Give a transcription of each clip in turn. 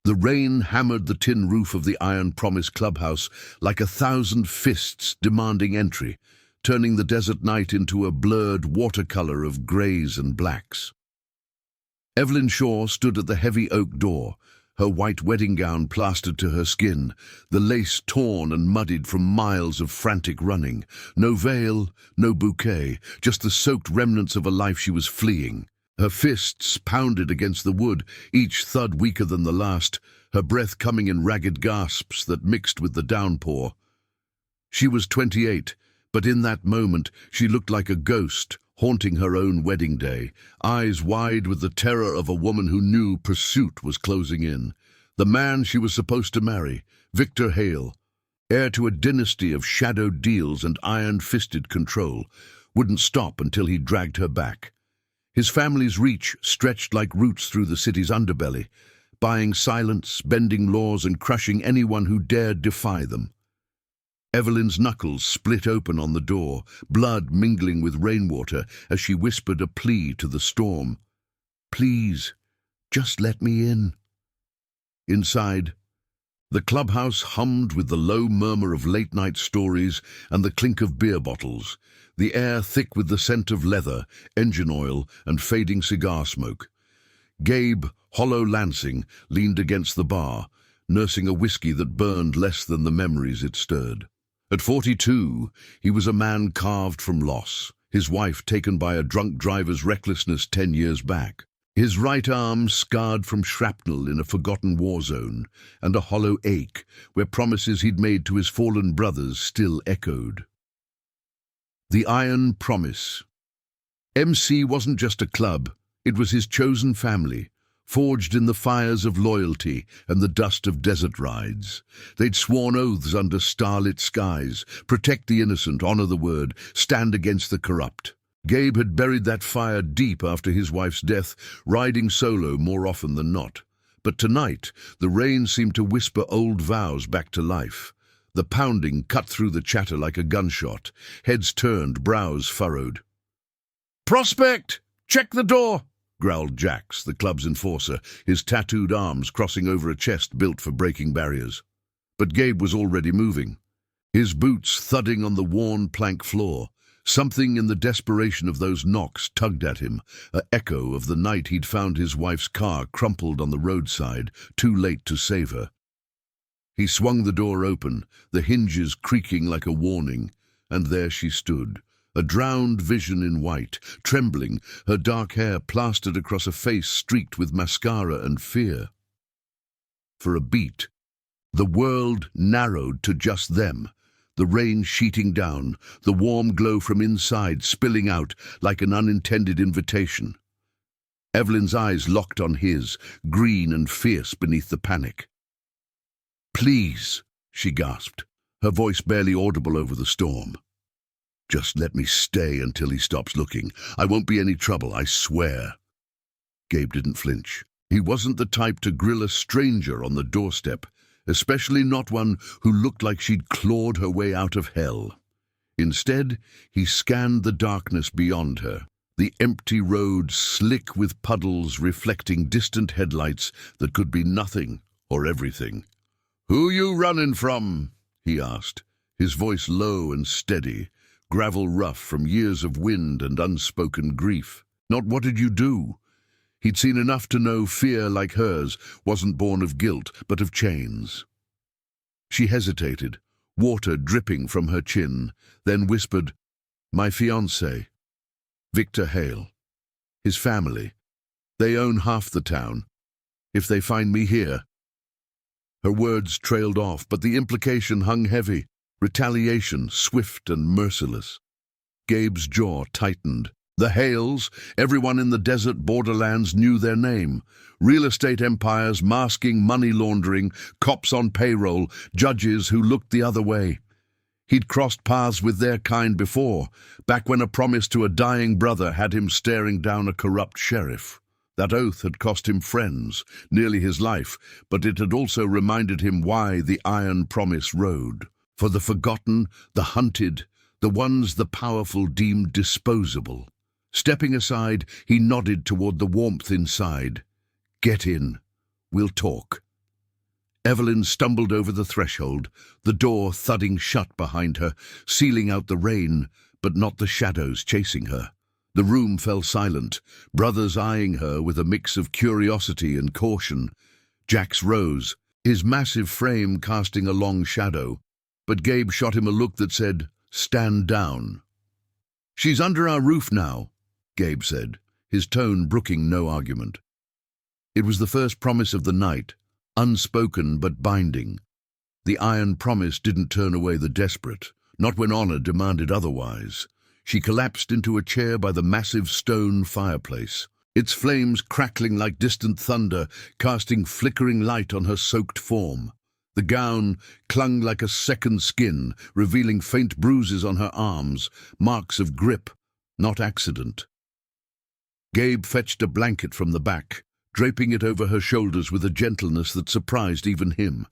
The rain hammered the tin roof of the Iron Promise Clubhouse like 1,000 fists demanding entry, turning the desert night into a blurred watercolor of greys and blacks. Evelyn Shaw stood at the heavy oak door, her white wedding gown plastered to her skin, the lace torn and muddied from miles of frantic running. No veil, no bouquet, just the soaked remnants of a life she was fleeing. Her fists pounded against the wood, each thud weaker than the last, her breath coming in ragged gasps that mixed with the downpour. She was 28, but in that moment she looked like a ghost, haunting her own wedding day, eyes wide with the terror of a woman who knew pursuit was closing in. The man she was supposed to marry, Victor Hale, heir to a dynasty of shadowed deals and iron-fisted control, wouldn't stop until he dragged her back. His family's reach stretched like roots through the city's underbelly, buying silence, bending laws, and crushing anyone who dared defy them. Evelyn's knuckles split open on the door, blood mingling with rainwater as she whispered a plea to the storm. "Please, just let me in." Inside, the clubhouse hummed with the low murmur of late-night stories and the clink of beer bottles, the air thick with the scent of leather, engine oil, and fading cigar smoke. Gabe, hollow Lansing, leaned against the bar, nursing a whiskey that burned less than the memories it stirred. At 42, he was a man carved from loss, his wife taken by a drunk driver's recklessness 10 years back. His right arm scarred from shrapnel in a forgotten war zone, and a hollow ache where promises he'd made to his fallen brothers still echoed. The Iron Promise. MC wasn't just a club, it was his chosen family, forged in the fires of loyalty and the dust of desert rides. They'd sworn oaths under starlit skies, protect the innocent, honor the word, stand against the corrupt. Gabe had buried that fire deep after his wife's death, riding solo more often than not. But tonight, the rain seemed to whisper old vows back to life. The pounding cut through the chatter like a gunshot, heads turned, brows furrowed. "Prospect! Check the door!" growled Jax, the club's enforcer, his tattooed arms crossing over a chest built for breaking barriers. But Gabe was already moving, his boots thudding on the worn plank floor. Something in the desperation of those knocks tugged at him, an echo of the night he'd found his wife's car crumpled on the roadside, too late to save her. He swung the door open, the hinges creaking like a warning, and there she stood, a drowned vision in white, trembling, her dark hair plastered across a face streaked with mascara and fear. For a beat, the world narrowed to just them, the rain sheeting down, the warm glow from inside spilling out like an unintended invitation. Evelyn's eyes locked on his, green and fierce beneath the panic. "Please," she gasped, her voice barely audible over the storm. "Just let me stay until he stops looking. I won't be any trouble, I swear." Gabe didn't flinch. He wasn't the type to grill a stranger on the doorstep, especially not one who looked like she'd clawed her way out of hell. Instead, he scanned the darkness beyond her, the empty road slick with puddles reflecting distant headlights that could be nothing or everything. "Who you running from?" he asked, his voice low and steady, gravel rough from years of wind and unspoken grief. Not "what did you do?" He'd seen enough to know fear like hers wasn't born of guilt, but of chains. She hesitated, water dripping from her chin, then whispered, "My fiancé, Victor Hale. His family. They own half the town. If they find me here..." Her words trailed off, but the implication hung heavy. Retaliation, swift and merciless. Gabe's jaw tightened. The Hales, everyone in the desert borderlands knew their name. Real estate empires masking money laundering, cops on payroll, judges who looked the other way. He'd crossed paths with their kind before, back when a promise to a dying brother had him staring down a corrupt sheriff. That oath had cost him friends, nearly his life, but it had also reminded him why the Iron Promise rode. For the forgotten, the hunted, the ones the powerful deemed disposable. Stepping aside, he nodded toward the warmth inside. "Get in. We'll talk." Evelyn stumbled over the threshold, the door thudding shut behind her, sealing out the rain, but not the shadows chasing her. The room fell silent, brothers eyeing her with a mix of curiosity and caution. Jax rose, his massive frame casting a long shadow, but Gabe shot him a look that said, "Stand down." "She's under our roof now," Gabe said, his tone brooking no argument. It was the first promise of the night, unspoken but binding. The iron promise didn't turn away the desperate, not when honor demanded otherwise. She collapsed into a chair by the massive stone fireplace, its flames crackling like distant thunder, casting flickering light on her soaked form. The gown clung like a second skin, revealing faint bruises on her arms, marks of grip, not accident. Gabe fetched a blanket from the back, draping it over her shoulders with a gentleness that surprised even him.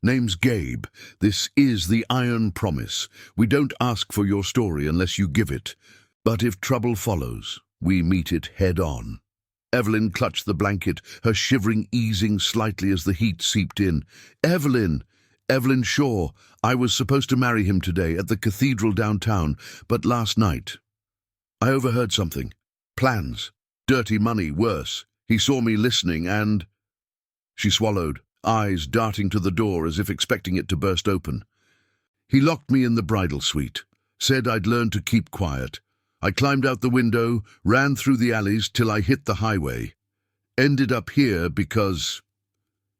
"Name's Gabe. This is the Iron Promise. We don't ask for your story unless you give it. But if trouble follows, we meet it head-on." Evelyn clutched the blanket, her shivering easing slightly as the heat seeped in. "Evelyn! Evelyn Shaw. I was supposed to marry him today at the cathedral downtown, but last night I overheard something. Plans. Dirty money, worse. He saw me listening and—" She swallowed, eyes darting to the door as if expecting it to burst open. "He locked me in the bridal suite, said I'd learn to keep quiet. I climbed out the window, ran through the alleys till I hit the highway. Ended up here because—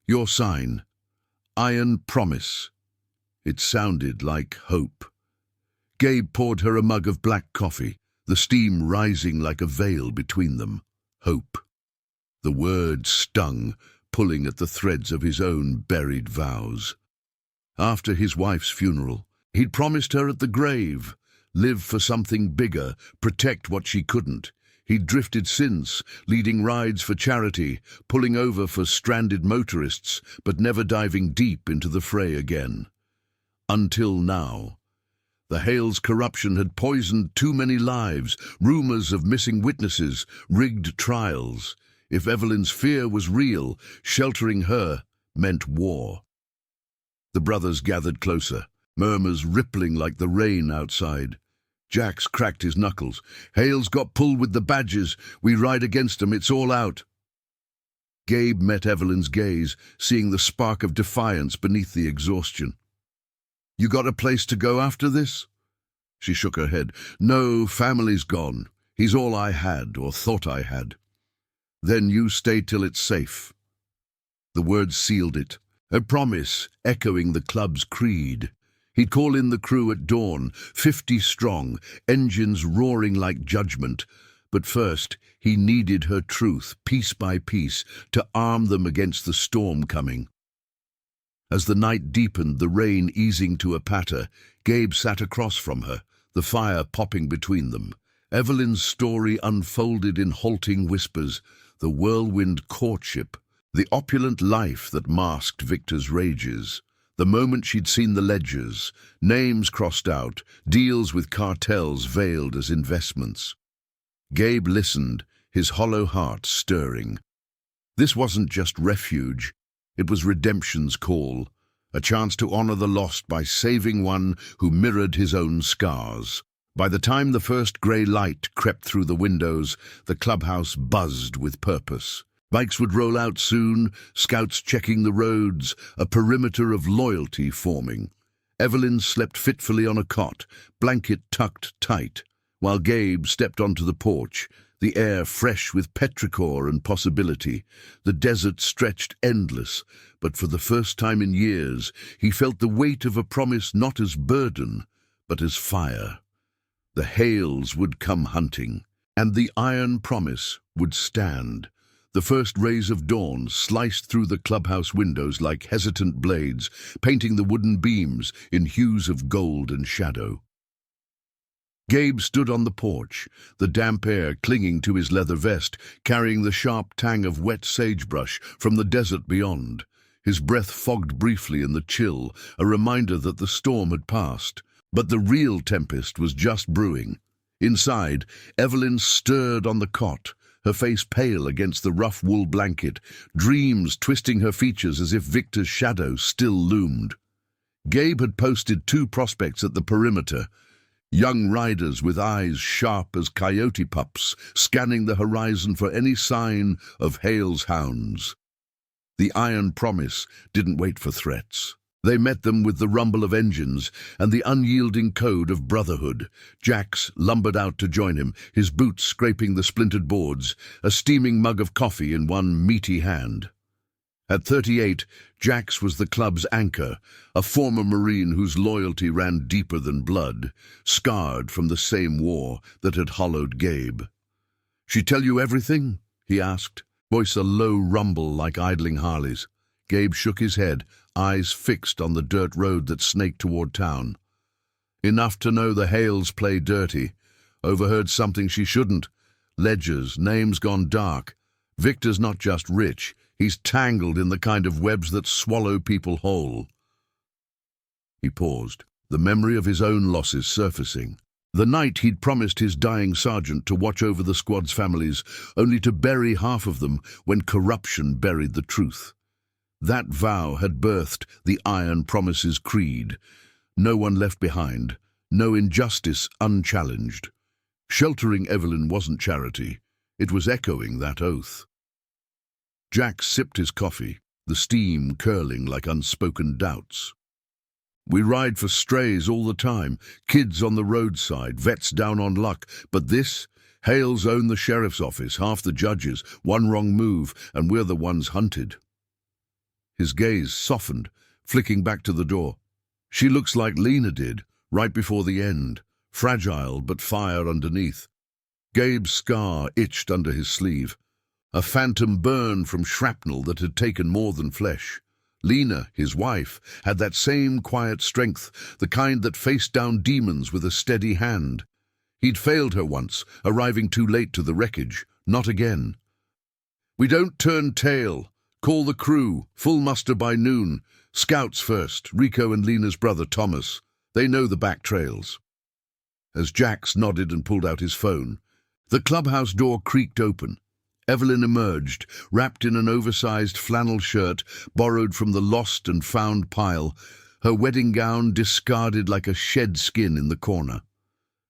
your sign. Iron Promise." It sounded like hope. Gabe poured her a mug of black coffee, the steam rising like a veil between them. Hope. The word stung, pulling at the threads of his own buried vows. After his wife's funeral, he'd promised her at the grave, live for something bigger, protect what she couldn't. He'd drifted since, leading rides for charity, pulling over for stranded motorists, but never diving deep into the fray again. Until now. The Hale's corruption had poisoned too many lives, rumors of missing witnesses, rigged trials. If Evelyn's fear was real, sheltering her meant war. The brothers gathered closer, murmurs rippling like the rain outside. Jax cracked his knuckles. "Hale's got pulled with the badges. We ride against 'em. It's all out." Gabe met Evelyn's gaze, seeing the spark of defiance beneath the exhaustion. "You got a place to go after this?" She shook her head. "No, family's gone. He's all I had, or thought I had." "Then you stay till it's safe." The words sealed it, a promise echoing the club's creed. He'd call in the crew at dawn, 50 strong, engines roaring like judgment. But first, he needed her truth, piece by piece, to arm them against the storm coming. As the night deepened, the rain easing to a patter, Gabe sat across from her, the fire popping between them. Evelyn's story unfolded in halting whispers, the whirlwind courtship, the opulent life that masked Victor's rages. The moment she'd seen the ledgers, names crossed out, deals with cartels veiled as investments. Gabe listened, his hollow heart stirring. This wasn't just refuge, it was redemption's call, a chance to honor the lost by saving one who mirrored his own scars. By the time the first grey light crept through the windows, the clubhouse buzzed with purpose. Bikes would roll out soon, scouts checking the roads, a perimeter of loyalty forming. Evelyn slept fitfully on a cot, blanket tucked tight, while Gabe stepped onto the porch, the air fresh with petrichor and possibility. The desert stretched endless, but for the first time in years, he felt the weight of a promise not as burden, but as fire. The Hales would come hunting, and the Iron Promise would stand. The first rays of dawn sliced through the clubhouse windows like hesitant blades, painting the wooden beams in hues of gold and shadow. Gabe stood on the porch, the damp air clinging to his leather vest, carrying the sharp tang of wet sagebrush from the desert beyond. His breath fogged briefly in the chill, a reminder that the storm had passed. But the real tempest was just brewing. Inside, Evelyn stirred on the cot, her face pale against the rough wool blanket, dreams twisting her features as if Victor's shadow still loomed. Gabe had posted 2 prospects at the perimeter, young riders with eyes sharp as coyote pups, scanning the horizon for any sign of Hale's hounds. The Iron Promise didn't wait for threats. They met them with the rumble of engines and the unyielding code of brotherhood. Jax lumbered out to join him, his boots scraping the splintered boards, a steaming mug of coffee in one meaty hand. At 38, Jax was the club's anchor, a former Marine whose loyalty ran deeper than blood, scarred from the same war that had hollowed Gabe. "She tell you everything?" he asked, voice a low rumble like idling Harleys. Gabe shook his head, eyes fixed on the dirt road that snaked toward town. "Enough to know the Hales play dirty. Overheard something she shouldn't. Ledgers, names gone dark. Victor's not just rich, he's tangled in the kind of webs that swallow people whole." He paused, the memory of his own losses surfacing. The night he'd promised his dying sergeant to watch over the squad's families, only to bury half of them when corruption buried the truth. That vow had birthed the Iron Promise's creed. No one left behind, no injustice unchallenged. Sheltering Evelyn wasn't charity, it was echoing that oath. Jack sipped his coffee, the steam curling like unspoken doubts. "We ride for strays all the time, kids on the roadside, vets down on luck, but this, Hales own the sheriff's office, half the judges, one wrong move, and we're the ones hunted." His gaze softened, flicking back to the door. "She looks like Lena did, right before the end, fragile but fire underneath." Gabe's scar itched under his sleeve, a phantom burn from shrapnel that had taken more than flesh. Lena, his wife, had that same quiet strength, the kind that faced down demons with a steady hand. He'd failed her once, arriving too late to the wreckage. Not again. "We don't turn tail. Call the crew. Full muster by noon. Scouts first, Rico and Lena's brother Thomas. They know the back trails." As Jax nodded and pulled out his phone, the clubhouse door creaked open. Evelyn emerged, wrapped in an oversized flannel shirt borrowed from the lost and found pile, her wedding gown discarded like a shed skin in the corner.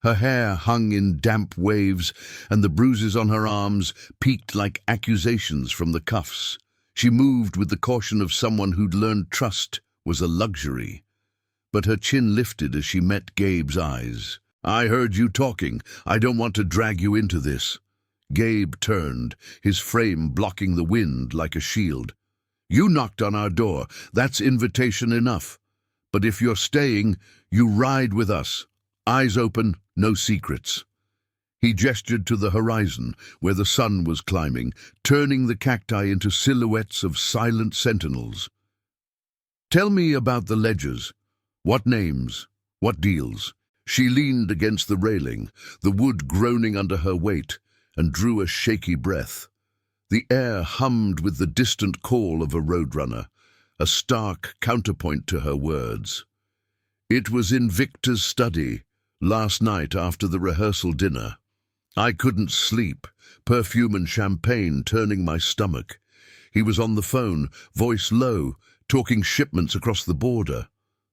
Her hair hung in damp waves, and the bruises on her arms peaked like accusations from the cuffs. She moved with the caution of someone who'd learned trust was a luxury. But her chin lifted as she met Gabe's eyes. "I heard you talking. I don't want to drag you into this." Gabe turned, his frame blocking the wind like a shield. "You knocked on our door. That's invitation enough. But if you're staying, you ride with us. Eyes open, no secrets." He gestured to the horizon, where the sun was climbing, turning the cacti into silhouettes of silent sentinels. "Tell me about the ledgers. What names? What deals?" She leaned against the railing, the wood groaning under her weight, and drew a shaky breath. The air hummed with the distant call of a roadrunner, a stark counterpoint to her words. "It was in Victor's study, last night after the rehearsal dinner. I couldn't sleep, perfume and champagne turning my stomach. He was on the phone, voice low, talking shipments across the border.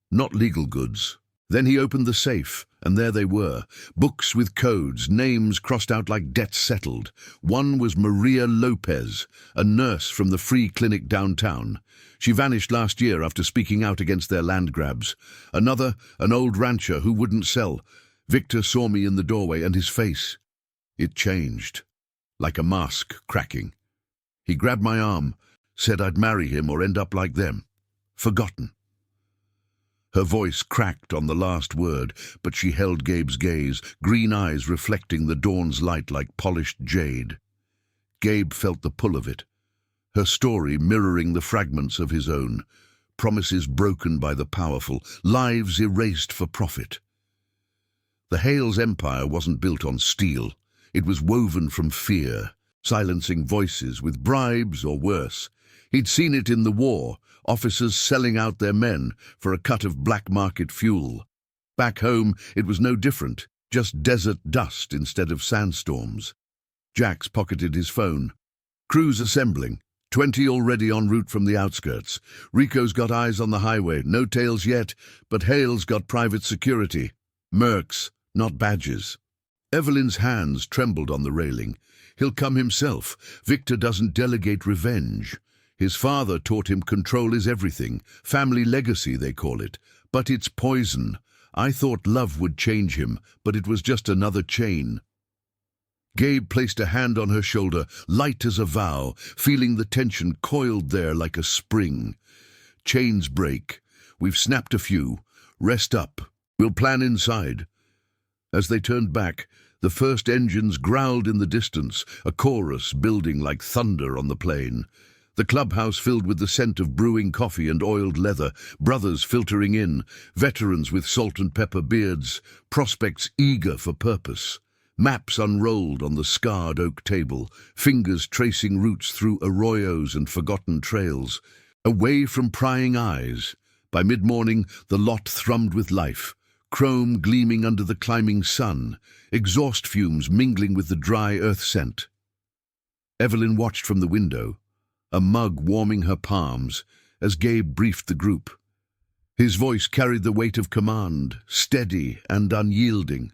Not legal goods. Then he opened the safe, and there they were, books with codes, names crossed out like debts settled. One was Maria Lopez, a nurse from the free clinic downtown. She vanished last year after speaking out against their land grabs. Another, an old rancher who wouldn't sell. Victor saw me in the doorway, and his face, it changed, like a mask cracking. He grabbed my arm, said I'd marry him or end up like them. Forgotten." Her voice cracked on the last word, but she held Gabe's gaze, green eyes reflecting the dawn's light like polished jade. Gabe felt the pull of it, her story mirroring the fragments of his own, promises broken by the powerful, lives erased for profit. The Hales empire wasn't built on steel. It was woven from fear, silencing voices with bribes or worse. He'd seen it in the war, officers selling out their men for a cut of black market fuel. Back home, it was no different, just desert dust instead of sandstorms. Jax pocketed his phone. Crews assembling. 20 already en route from the outskirts. Rico's got eyes on the highway. No tails yet, but Hale's got private security. Mercs, not badges. Evelyn's hands trembled on the railing. He'll come himself. Victor doesn't delegate revenge. His father taught him control is everything. Family legacy, they call it. But it's poison. I thought love would change him, but it was just another chain. Gabe placed a hand on her shoulder, light as a vow, feeling the tension coiled there like a spring. Chains break. We've snapped a few. Rest up. We'll plan inside. As they turned back, the first engines growled in the distance, a chorus building like thunder on the plain. The clubhouse filled with the scent of brewing coffee and oiled leather, brothers filtering in, veterans with salt and pepper beards, prospects eager for purpose. Maps unrolled on the scarred oak table, fingers tracing routes through arroyos and forgotten trails. Away from prying eyes. By mid-morning, the lot thrummed with life, chrome gleaming under the climbing sun, exhaust fumes mingling with the dry earth scent. Evelyn watched from the window, a mug warming her palms, as Gabe briefed the group. His voice carried the weight of command, steady and unyielding.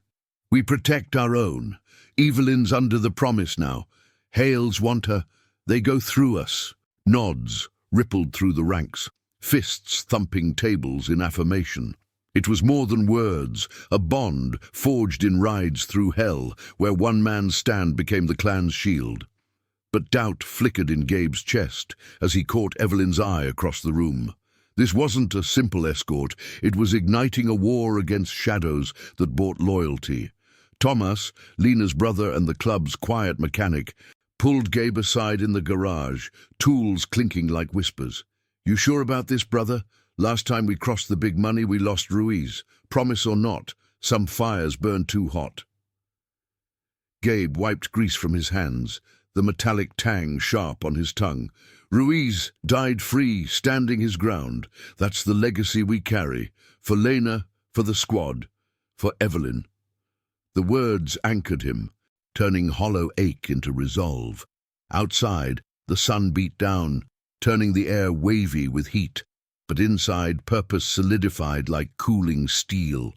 We protect our own. Evelyn's under the promise now. Hales want her. They go through us. Nods rippled through the ranks, fists thumping tables in affirmation. It was more than words, a bond forged in rides through hell, where one man's stand became the clan's shield. But doubt flickered in Gabe's chest as he caught Evelyn's eye across the room. This wasn't a simple escort, it was igniting a war against shadows that bought loyalty. Thomas, Lena's brother and the club's quiet mechanic, pulled Gabe aside in the garage, tools clinking like whispers. "You sure about this, brother? Last time we crossed the big money, we lost Ruiz. Promise or not, some fires burned too hot." Gabe wiped grease from his hands, the metallic tang sharp on his tongue. "Ruiz died free, standing his ground. That's the legacy we carry. For Lena, for the squad, for Evelyn." The words anchored him, turning hollow ache into resolve. Outside, the sun beat down, turning the air wavy with heat, but inside, purpose solidified like cooling steel.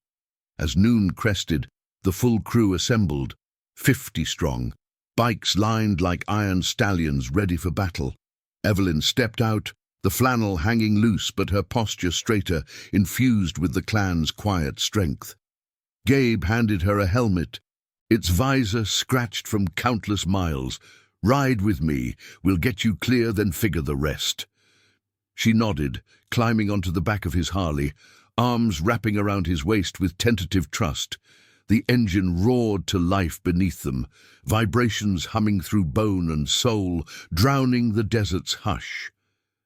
As noon crested, the full crew assembled, 50 strong, bikes lined like iron stallions ready for battle. Evelyn stepped out, the flannel hanging loose but her posture straighter, infused with the clan's quiet strength. Gabe handed her a helmet, its visor scratched from countless miles. "Ride with me, we'll get you clear, then figure the rest." She nodded, climbing onto the back of his Harley, arms wrapping around his waist with tentative trust. The engine roared to life beneath them, vibrations humming through bone and soul, drowning the desert's hush.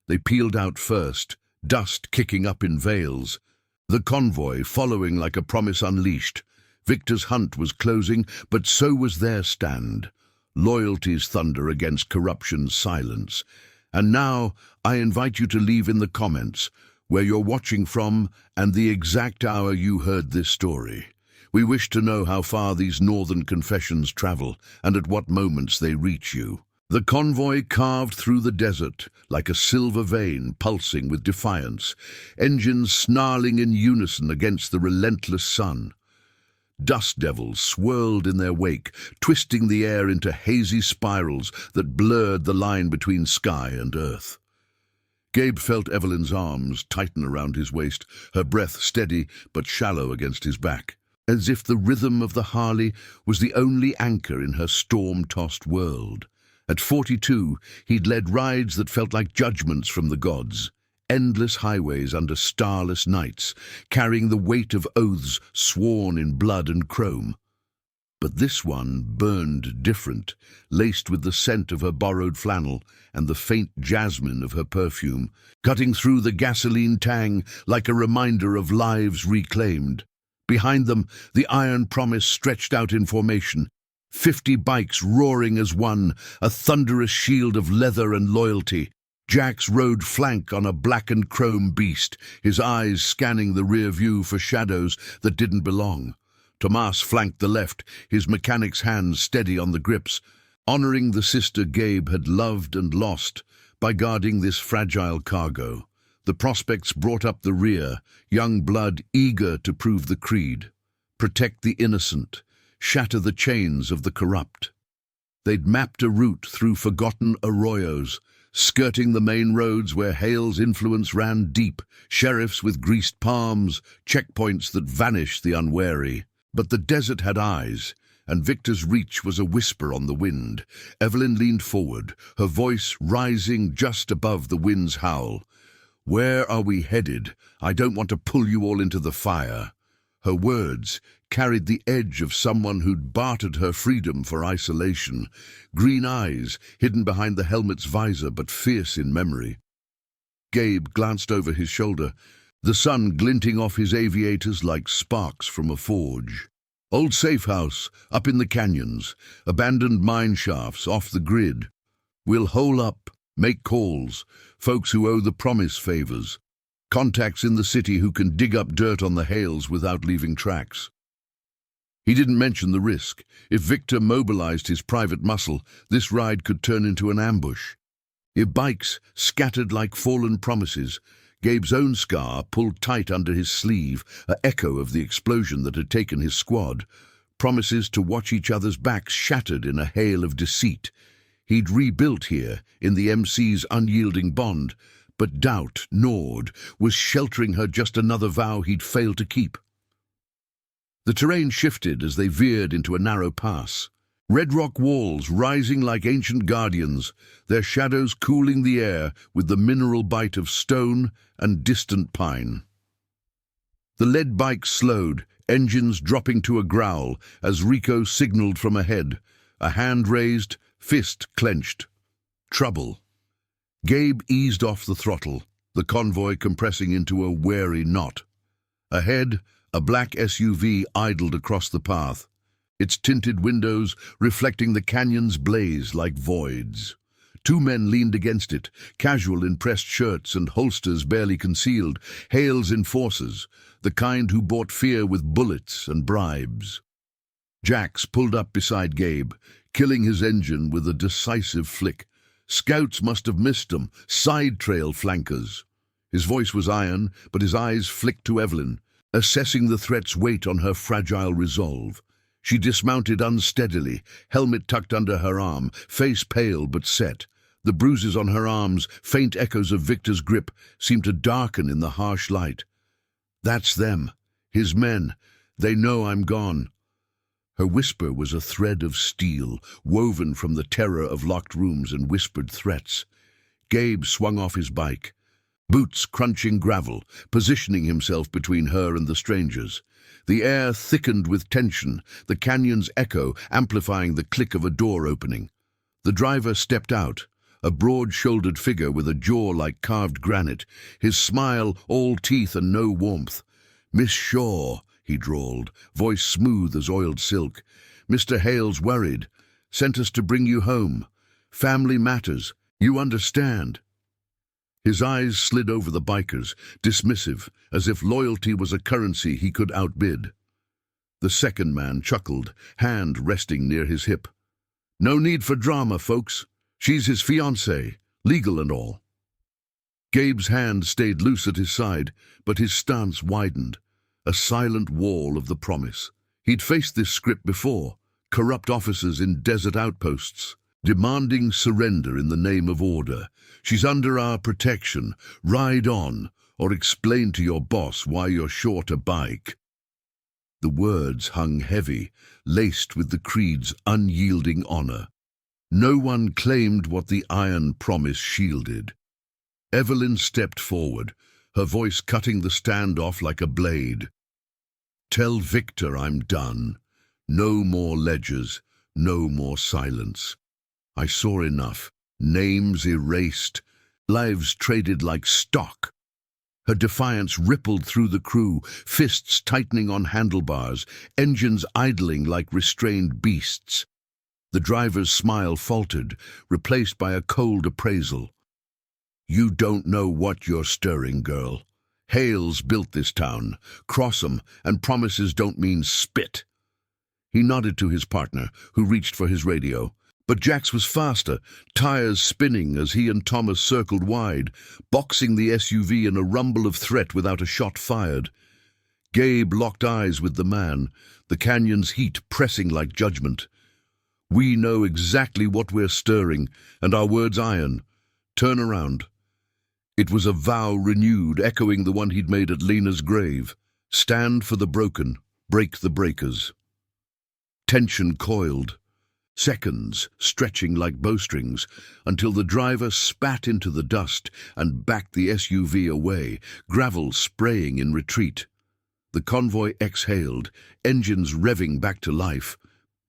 They peeled out first, dust kicking up in veils. The convoy following like a promise unleashed. Victor's hunt was closing, but so was their stand. Loyalty's thunder against corruption's silence. And now, I invite you to leave in the comments where you're watching from and the exact hour you heard this story. We wish to know how far these northern confessions travel and at what moments they reach you. The convoy carved through the desert like a silver vein pulsing with defiance, engines snarling in unison against the relentless sun. Dust devils swirled in their wake, twisting the air into hazy spirals that blurred the line between sky and earth. Gabe felt Evelyn's arms tighten around his waist, her breath steady but shallow against his back, as if the rhythm of the Harley was the only anchor in her storm-tossed world. At 42, he'd led rides that felt like judgments from the gods, endless highways under starless nights, carrying the weight of oaths sworn in blood and chrome. But this one burned different, laced with the scent of her borrowed flannel and the faint jasmine of her perfume, cutting through the gasoline tang like a reminder of lives reclaimed. Behind them, the iron promise stretched out in formation, 50 bikes roaring as one, a thunderous shield of leather and loyalty. Jax rode flank on a blackened chrome beast, his eyes scanning the rear view for shadows that didn't belong. Tomas flanked the left, his mechanic's hands steady on the grips. honoring the sister Gabe had loved and lost by guarding this fragile cargo. The prospects brought up the rear, young blood eager to prove the creed, protect the innocent, shatter the chains of the corrupt. They'd mapped a route through forgotten arroyos, skirting the main roads where Hale's influence ran deep, sheriffs with greased palms, checkpoints that vanished the unwary. But the desert had eyes, and Victor's reach was a whisper on the wind. Evelyn leaned forward, her voice rising just above the wind's howl. "Where are we headed? I don't want to pull you all into the fire." Her words carried the edge of someone who'd bartered her freedom for isolation, green eyes hidden behind the helmet's visor but fierce in memory. Gabe glanced over his shoulder, the sun glinting off his aviators like sparks from a forge. Old safe house, up in the canyons, abandoned mine shafts off the grid. We'll hole up, make calls, folks who owe the promise favors, contacts in the city who can dig up dirt on the Hales without leaving tracks. He didn't mention the risk. If Victor mobilized his private muscle, this ride could turn into an ambush. If bikes scattered like fallen promises, Gabe's own scar pulled tight under his sleeve, an echo of the explosion that had taken his squad. Promises to watch each other's backs shattered in a hail of deceit. He'd rebuilt here, in the MC's unyielding bond, but doubt, gnawed, was sheltering her just another vow he'd failed to keep. The terrain shifted as they veered into a narrow pass. Red rock walls rising like ancient guardians, their shadows cooling the air with the mineral bite of stone and distant pine. The lead bike slowed, engines dropping to a growl as Rico signaled from ahead, a hand raised, fist clenched. Trouble. Gabe eased off the throttle, the convoy compressing into a wary knot. Ahead, a black SUV idled across the path, its tinted windows reflecting the canyon's blaze like voids. Two men leaned against it, casual in pressed shirts and holsters barely concealed, Hale's enforcers, the kind who bought fear with bullets and bribes. Jax pulled up beside Gabe, killing his engine with a decisive flick. Scouts must have missed him, side-trail flankers. His voice was iron, but his eyes flicked to Evelyn, assessing the threat's weight on her fragile resolve. She dismounted unsteadily, helmet tucked under her arm, face pale but set. The bruises on her arms, faint echoes of Victor's grip, seemed to darken in the harsh light. "That's them, his men. They know I'm gone." Her whisper was a thread of steel, woven from the terror of locked rooms and whispered threats. Gabe swung off his bike, boots crunching gravel, positioning himself between her and the strangers. The air thickened with tension, the canyon's echo amplifying the click of a door opening. The driver stepped out, a broad-shouldered figure with a jaw like carved granite, his smile all teeth and no warmth. "Miss Shaw," he drawled, voice smooth as oiled silk. "Mr. Hale's worried. Sent us to bring you home. Family matters. You understand." His eyes slid over the bikers, dismissive, as if loyalty was a currency he could outbid. The second man chuckled, hand resting near his hip. "No need for drama, folks. She's his fiancée, legal and all." Gabe's hand stayed loose at his side, but his stance widened, a silent wall of the promise. He'd faced this script before, corrupt officers in desert outposts, demanding surrender in the name of order. "She's under our protection. Ride on, or explain to your boss why you're short a bike." The words hung heavy, laced with the creed's unyielding honor. No one claimed what the iron promise shielded. Evelyn stepped forward, her voice cutting the standoff like a blade. "Tell Victor I'm done. No more ledgers, no more silence. I saw enough. Names erased, lives traded like stock." Her defiance rippled through the crew, fists tightening on handlebars, engines idling like restrained beasts. The driver's smile faltered, replaced by a cold appraisal. "You don't know what you're stirring, girl. Hale's built this town. Cross 'em, and promises don't mean spit." He nodded to his partner, who reached for his radio. But Jax was faster, tires spinning as he and Thomas circled wide, boxing the SUV in a rumble of threat without a shot fired. Gabe locked eyes with the man, the canyon's heat pressing like judgment. "We know exactly what we're stirring, and our words iron. Turn around." It was a vow renewed, echoing the one he'd made at Lena's grave. Stand for the broken, break the breakers. Tension coiled, seconds stretching like bowstrings, until the driver spat into the dust and backed the SUV away, gravel spraying in retreat. The convoy exhaled, engines revving back to life.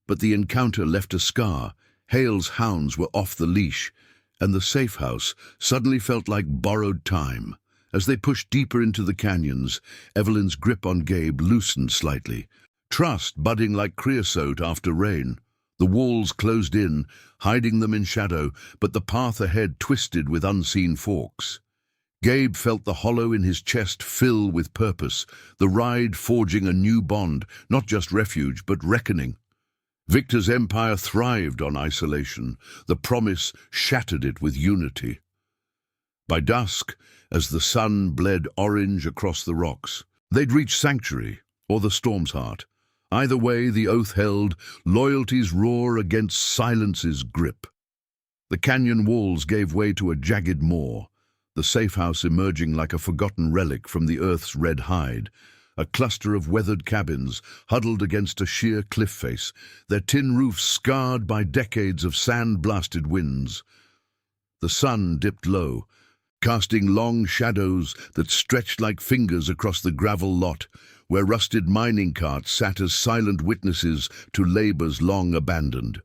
But the encounter left a scar. Hale's hounds were off the leash, and the safe house suddenly felt like borrowed time. As they pushed deeper into the canyons, Evelyn's grip on Gabe loosened slightly, trust budding like creosote after rain. The walls closed in, hiding them in shadow, but the path ahead twisted with unseen forks. Gabe felt the hollow in his chest fill with purpose, the ride forging a new bond, not just refuge, but reckoning. Victor's empire thrived on isolation. The promise shattered it with unity. By dusk, as the sun bled orange across the rocks, they'd reached sanctuary, or the storm's heart. Either way, the oath held, loyalty's roar against silence's grip. The canyon walls gave way to a jagged moor, the safe house emerging like a forgotten relic from the earth's red hide. A cluster of weathered cabins huddled against a sheer cliff face, their tin roofs scarred by decades of sand-blasted winds. The sun dipped low, casting long shadows that stretched like fingers across the gravel lot, where rusted mining carts sat as silent witnesses to labors long abandoned.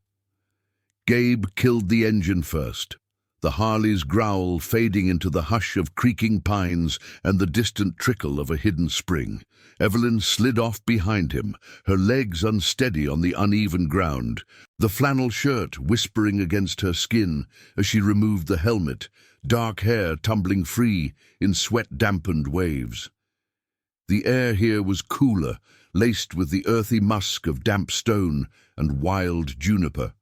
Gabe killed the engine first, the Harley's growl fading into the hush of creaking pines and the distant trickle of a hidden spring. Evelyn slid off behind him, her legs unsteady on the uneven ground, the flannel shirt whispering against her skin as she removed the helmet, dark hair tumbling free in sweat-dampened waves. The air here was cooler, laced with the earthy musk of damp stone and wild juniper,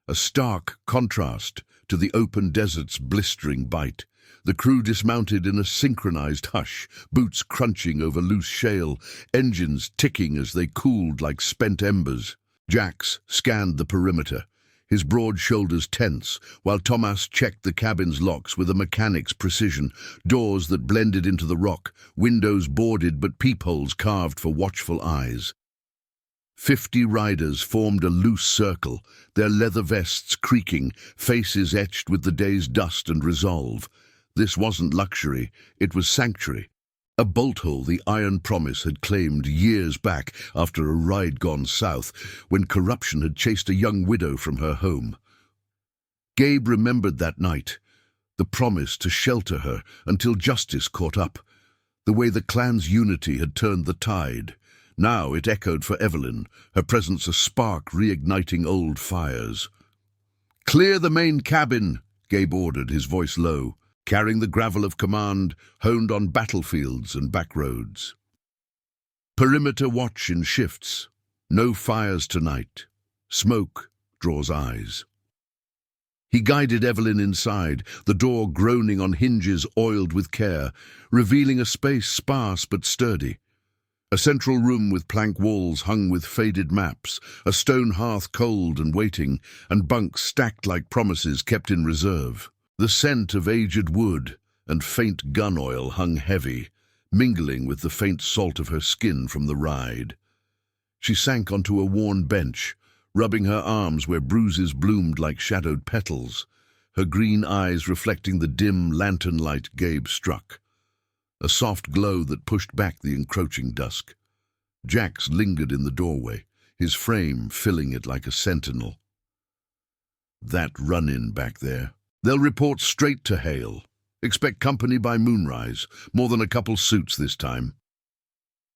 a stark contrast to the open desert's blistering bite. The crew dismounted in a synchronized hush, boots crunching over loose shale, engines ticking as they cooled like spent embers. Jax scanned the perimeter, his broad shoulders tense, while Thomas checked the cabin's locks with a mechanic's precision, doors that blended into the rock, windows boarded but peepholes carved for watchful eyes. 50 riders formed a loose circle, their leather vests creaking, faces etched with the day's dust and resolve. This wasn't luxury, it was sanctuary. A bolt hole the Iron Promise had claimed years back after a ride gone south, when corruption had chased a young widow from her home. Gabe remembered that night, the promise to shelter her until justice caught up, the way the clan's unity had turned the tide. Now it echoed for Evelyn, her presence a spark reigniting old fires. "Clear the main cabin," Gabe ordered, his voice low, carrying the gravel of command honed on battlefields and back roads. Perimeter watch in shifts. No fires tonight. Smoke draws eyes. He guided Evelyn inside, the door groaning on hinges oiled with care, revealing a space sparse but sturdy. A central room with plank walls hung with faded maps, a stone hearth cold and waiting, and bunks stacked like promises kept in reserve. The scent of aged wood and faint gun oil hung heavy, mingling with the faint salt of her skin from the ride. She sank onto a worn bench, rubbing her arms where bruises bloomed like shadowed petals, her green eyes reflecting the dim lantern light Gabe struck, a soft glow that pushed back the encroaching dusk. Jax lingered in the doorway, his frame filling it like a sentinel. That run-in back there. They'll report straight to Hale. Expect company by moonrise, more than a couple suits this time.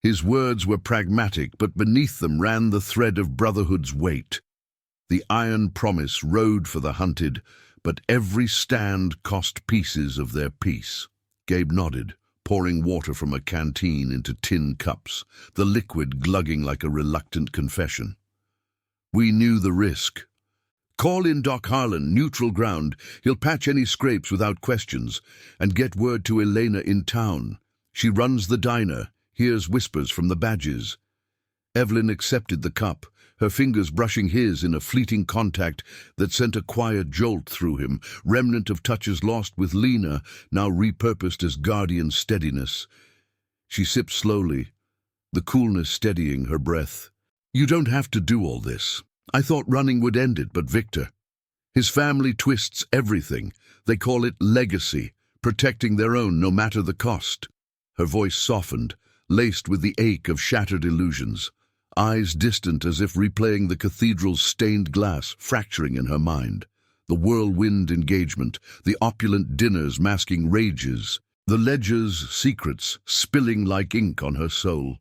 His words were pragmatic, but beneath them ran the thread of brotherhood's weight. The Iron Promise rode for the hunted, but every stand cost pieces of their peace. Gabe nodded, pouring water from a canteen into tin cups, the liquid glugging like a reluctant confession. "We knew the risk. Call in Doc Harlan, neutral ground. He'll patch any scrapes without questions, and get word to Elena in town. She runs the diner, hears whispers from the badges. Evelyn accepted the cup, her fingers brushing his in a fleeting contact that sent a quiet jolt through him, remnant of touches lost with Lena, now repurposed as guardian steadiness. She sipped slowly, the coolness steadying her breath. You don't have to do all this. I thought running would end it, but Victor. His family twists everything. They call it legacy, protecting their own no matter the cost. Her voice softened, laced with the ache of shattered illusions. Eyes distant as if replaying the cathedral's stained glass, fracturing in her mind. The whirlwind engagement, the opulent dinners masking rages, the ledger's secrets spilling like ink on her soul.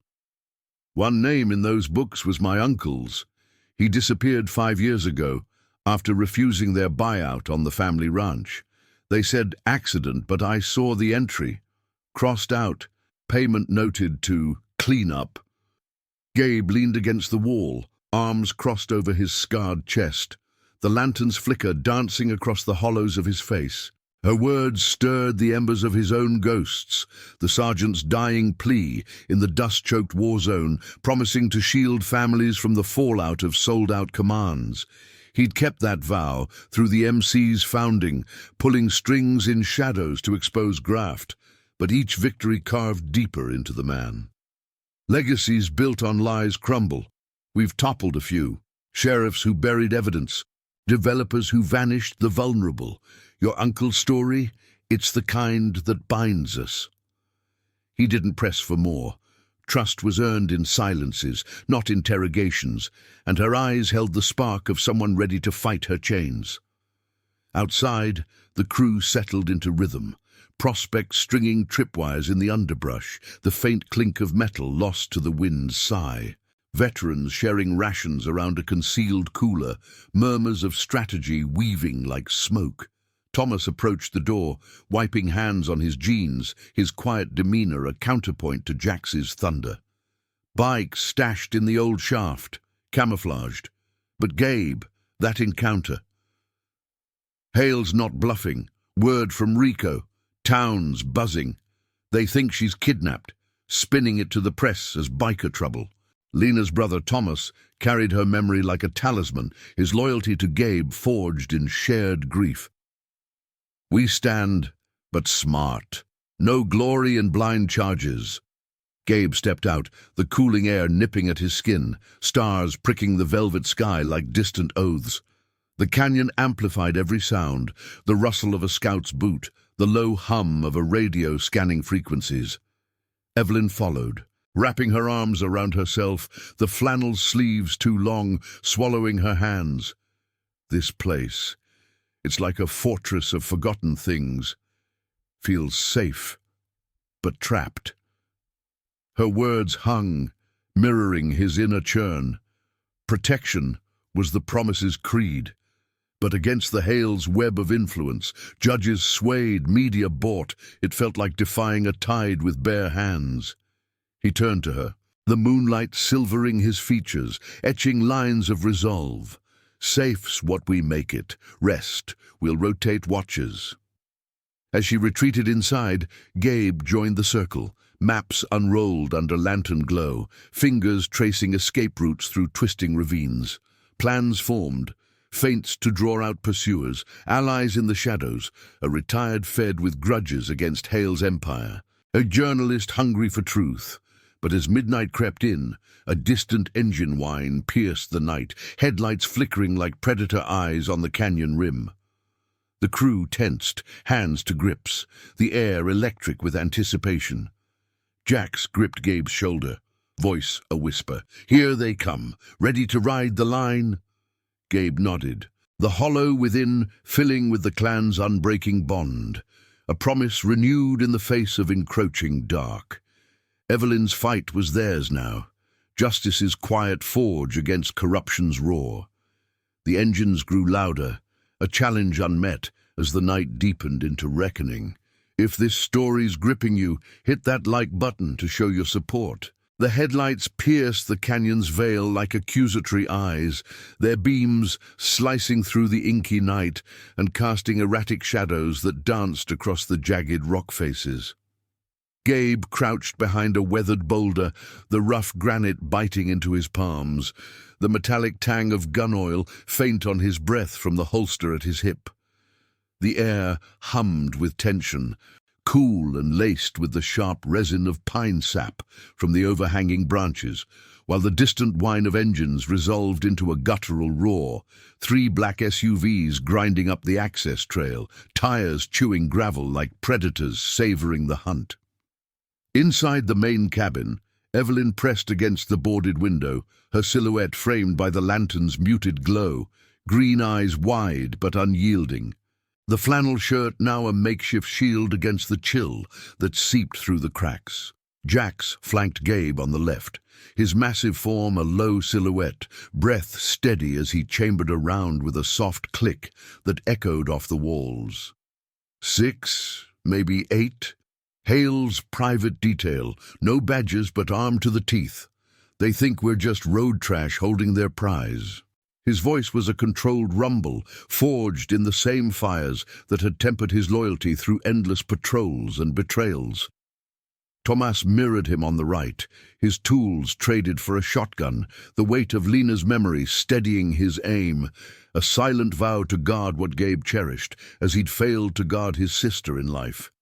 One name in those books was my uncle's. He disappeared 5 years ago, after refusing their buyout on the family ranch. They said accident, but I saw the entry. Crossed out, payment noted to clean up. Gabe leaned against the wall, arms crossed over his scarred chest, the lantern's flicker dancing across the hollows of his face. Her words stirred the embers of his own ghosts, the sergeant's dying plea in the dust-choked war zone, promising to shield families from the fallout of sold-out commands. He'd kept that vow through the MC's founding, pulling strings in shadows to expose graft, but each victory carved deeper into the man. Legacies built on lies crumble. We've toppled a few. Sheriffs who buried evidence. Developers who vanished the vulnerable. Your uncle's story, it's the kind that binds us. He didn't press for more. Trust was earned in silences, not interrogations, and her eyes held the spark of someone ready to fight her chains. Outside, the crew settled into rhythm. Prospects stringing tripwires in the underbrush, the faint clink of metal lost to the wind's sigh. Veterans sharing rations around a concealed cooler, murmurs of strategy weaving like smoke. Thomas approached the door, wiping hands on his jeans, his quiet demeanor a counterpoint to Jax's thunder. Bikes stashed in the old shaft, camouflaged. But Gabe, that encounter. Hale's not bluffing. Word from Rico. Town's buzzing. They think she's kidnapped, spinning it to the press as biker trouble. Lena's brother Thomas carried her memory like a talisman, his loyalty to Gabe forged in shared grief. We stand, but smart. No glory in blind charges. Gabe stepped out, the cooling air nipping at his skin, stars pricking the velvet sky like distant oaths. The canyon amplified every sound, the rustle of a scout's boot, the low hum of a radio scanning frequencies. Evelyn followed, wrapping her arms around herself, the flannel sleeves too long, swallowing her hands. This place, it's like a fortress of forgotten things, feels safe, but trapped. Her words hung, mirroring his inner churn. Protection was the promise's creed. But against the Hale's web of influence, judges swayed, media bought. It felt like defying a tide with bare hands. He turned to her, the moonlight silvering his features, etching lines of resolve. Safe's what we make it. Rest. We'll rotate watches. As she retreated inside, Gabe joined the circle, maps unrolled under lantern glow, fingers tracing escape routes through twisting ravines. Plans formed. Feints to draw out pursuers, allies in the shadows, a retired Fed with grudges against Hale's empire, a journalist hungry for truth. But as midnight crept in, a distant engine whine pierced the night, headlights flickering like predator eyes on the canyon rim. The crew tensed, hands to grips, the air electric with anticipation. Jax gripped Gabe's shoulder, voice a whisper. Here they come, ready to ride the line. Gabe nodded, the hollow within filling with the clan's unbreaking bond, a promise renewed in the face of encroaching dark. Evelyn's fight was theirs now, justice's quiet forge against corruption's roar. The engines grew louder, a challenge unmet as the night deepened into reckoning. If this story's gripping you, hit that like button to show your support. The headlights pierced the canyon's veil like accusatory eyes, their beams slicing through the inky night and casting erratic shadows that danced across the jagged rock faces. Gabe crouched behind a weathered boulder, the rough granite biting into his palms, the metallic tang of gun oil faint on his breath from the holster at his hip. The air hummed with tension, cool and laced with the sharp resin of pine sap from the overhanging branches, while the distant whine of engines resolved into a guttural roar, 3 black SUVs grinding up the access trail, tires chewing gravel like predators savoring the hunt. Inside the main cabin, Evelyn pressed against the boarded window, her silhouette framed by the lantern's muted glow, green eyes wide but unyielding. The flannel shirt now a makeshift shield against the chill that seeped through the cracks. Jax flanked Gabe on the left, his massive form a low silhouette, breath steady as he chambered around with a soft click that echoed off the walls. 6, maybe 8. Hale's private detail, no badges but armed to the teeth. They think we're just road trash holding their prize. His voice was a controlled rumble, forged in the same fires that had tempered his loyalty through endless patrols and betrayals. Tomas mirrored him on the right, his tools traded for a shotgun, the weight of Lena's memory steadying his aim, a silent vow to guard what Gabe cherished, as he'd failed to guard his sister in life.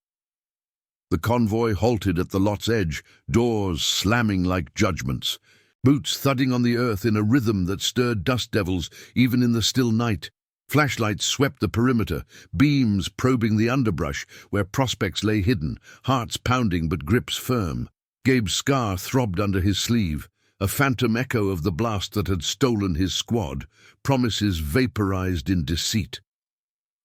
The convoy halted at the lot's edge, doors slamming like judgments, boots thudding on the earth in a rhythm that stirred dust devils even in the still night. Flashlights swept the perimeter, beams probing the underbrush where prospects lay hidden, hearts pounding but grips firm. Gabe's scar throbbed under his sleeve, a phantom echo of the blast that had stolen his squad, promises vaporized in deceit.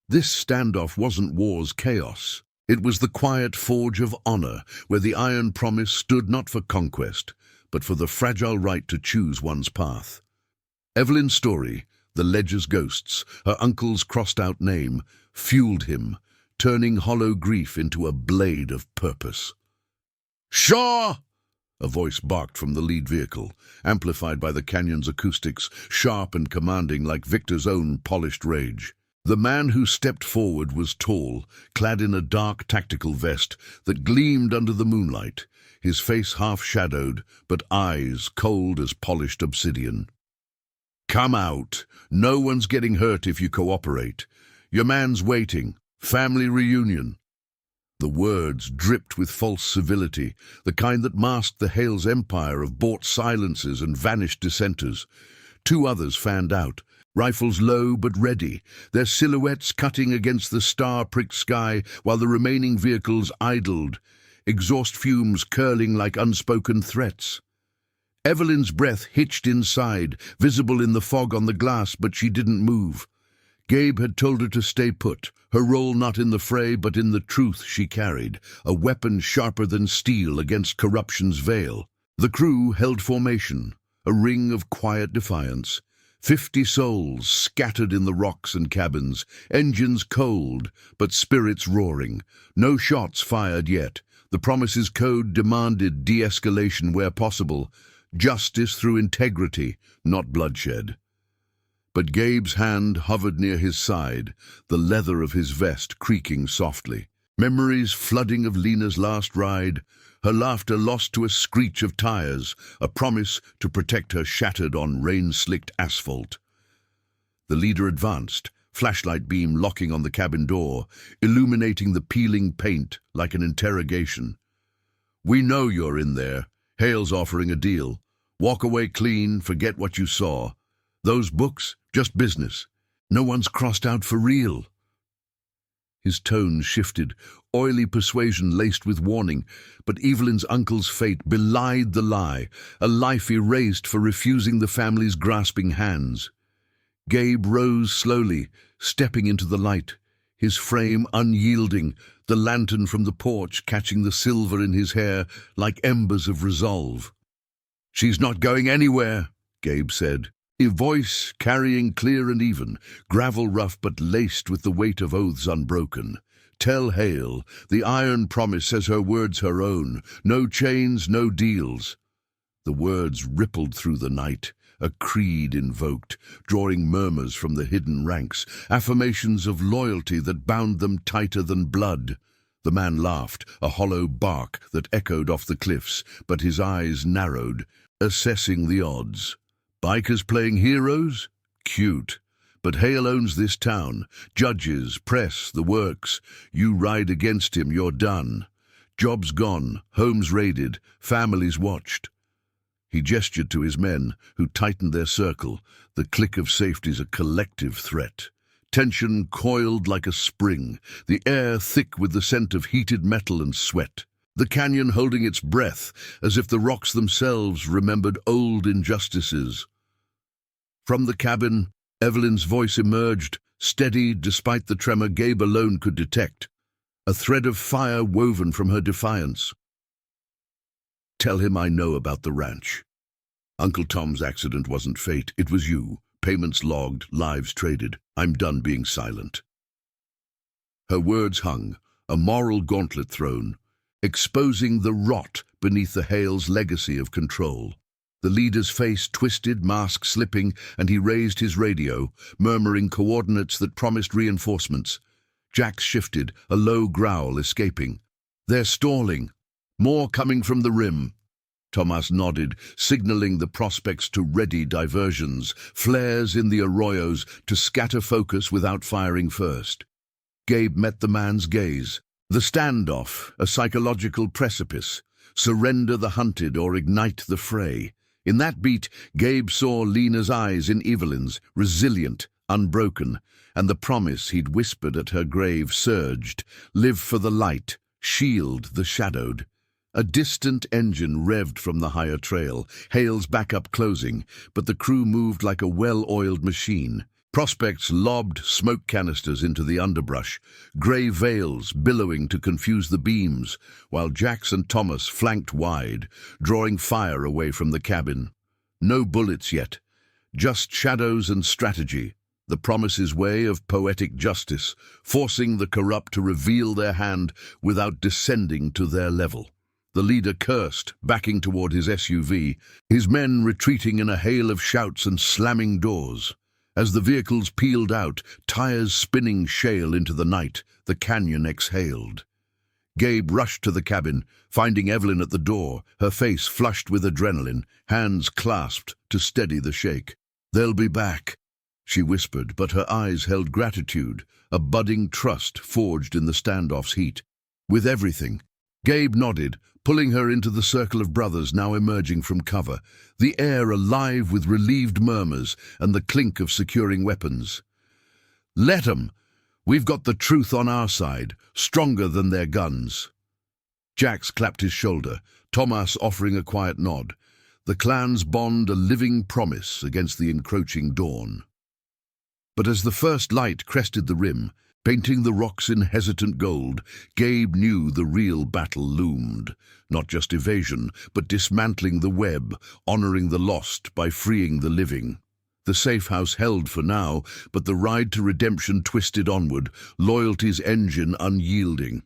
This standoff wasn't war's chaos. It was the quiet forge of honor, where the iron promise stood not for conquest, but for the fragile right to choose one's path. Evelyn's story, the ledger's ghosts, her uncle's crossed-out name, fueled him, turning hollow grief into a blade of purpose. "Shaw!" a voice barked from the lead vehicle, amplified by the canyon's acoustics, sharp and commanding like Victor's own polished rage. The man who stepped forward was tall, clad in a dark tactical vest that gleamed under the moonlight, his face half-shadowed, but eyes cold as polished obsidian. "Come out. No one's getting hurt if you cooperate. Your man's waiting. Family reunion." The words dripped with false civility, the kind that masked the Hale's empire of bought silences and vanished dissenters. 2 others fanned out, rifles low but ready, their silhouettes cutting against the star-pricked sky while the remaining vehicles idled, exhaust fumes curling like unspoken threats. Evelyn's breath hitched inside, visible in the fog on the glass, but she didn't move. Gabe had told her to stay put, her role not in the fray but in the truth she carried, a weapon sharper than steel against corruption's veil. The crew held formation, a ring of quiet defiance. 50 souls scattered in the rocks and cabins, engines cold, but spirits roaring. No shots fired yet. The promise's code demanded de-escalation where possible, justice through integrity, not bloodshed. But Gabe's hand hovered near his side, the leather of his vest creaking softly. Memories flooding of Lena's last ride, her laughter lost to a screech of tires, a promise to protect her shattered on rain-slicked asphalt. The leader advanced, flashlight beam locking on the cabin door, illuminating the peeling paint like an interrogation. "We know you're in there. Hale's offering a deal. Walk away clean, forget what you saw. Those books, just business. No one's crossed out for real." His tone shifted, oily persuasion laced with warning, but Evelyn's uncle's fate belied the lie, a life erased for refusing the family's grasping hands. Gabe rose slowly, stepping into the light, his frame unyielding, the lantern from the porch catching the silver in his hair like embers of resolve. "She's not going anywhere," Gabe said, a voice carrying clear and even, gravel rough but laced with the weight of oaths unbroken. "Tell Hale, the iron promise says her word's her own. No chains, no deals." The words rippled through the night, a creed invoked, drawing murmurs from the hidden ranks, affirmations of loyalty that bound them tighter than blood. The man laughed, a hollow bark that echoed off the cliffs, but his eyes narrowed, assessing the odds. Bikers playing heroes? Cute. But Hale owns this town. Judges, press, the works. You ride against him, you're done. Jobs gone, homes raided, families watched. He gestured to his men, who tightened their circle. The click of safety's a collective threat. Tension coiled like a spring, the air thick with the scent of heated metal and sweat. The canyon holding its breath, as if the rocks themselves remembered old injustices. From the cabin, Evelyn's voice emerged, steady despite the tremor Gabe alone could detect, a thread of fire woven from her defiance. Tell him I know about the ranch. Uncle Tom's accident wasn't fate, it was you. Payments logged, lives traded. I'm done being silent. Her words hung, a moral gauntlet thrown, exposing the rot beneath the Hale's legacy of control. The leader's face twisted, mask slipping, and he raised his radio, murmuring coordinates that promised reinforcements. Jax shifted, a low growl escaping. They're stalling. More coming from the rim. Tomas nodded, signaling the prospects to ready diversions, flares in the arroyos to scatter focus without firing first. Gabe met the man's gaze. The standoff, a psychological precipice. Surrender the hunted or ignite the fray. In that beat, Gabe saw Lena's eyes in Evelyn's, resilient, unbroken, and the promise he'd whispered at her grave surged. Live for the light, shield the shadowed. A distant engine revved from the higher trail, Hale's backup closing, but the crew moved like a well-oiled machine. Prospects lobbed smoke canisters into the underbrush, grey veils billowing to confuse the beams, while Jax and Thomas flanked wide, drawing fire away from the cabin. No bullets yet, just shadows and strategy, the promise's way of poetic justice, forcing the corrupt to reveal their hand without descending to their level. The leader cursed, backing toward his SUV, his men retreating in a hail of shouts and slamming doors. As the vehicles peeled out, tires spinning shale into the night, the canyon exhaled. Gabe rushed to the cabin, finding Evelyn at the door, her face flushed with adrenaline, hands clasped to steady the shake. "They'll be back," she whispered, but her eyes held gratitude, a budding trust forged in the standoff's heat. "With everything." Gabe nodded, pulling her into the circle of brothers now emerging from cover, the air alive with relieved murmurs and the clink of securing weapons. "Let 'em! We've got the truth on our side, stronger than their guns." Jax clapped his shoulder, Tomas offering a quiet nod. The clan's bond a living promise against the encroaching dawn. But as the first light crested the rim, painting the rocks in hesitant gold, Gabe knew the real battle loomed. Not just evasion, but dismantling the web, honoring the lost by freeing the living. The safe house held for now, but the ride to redemption twisted onward, loyalty's engine unyielding.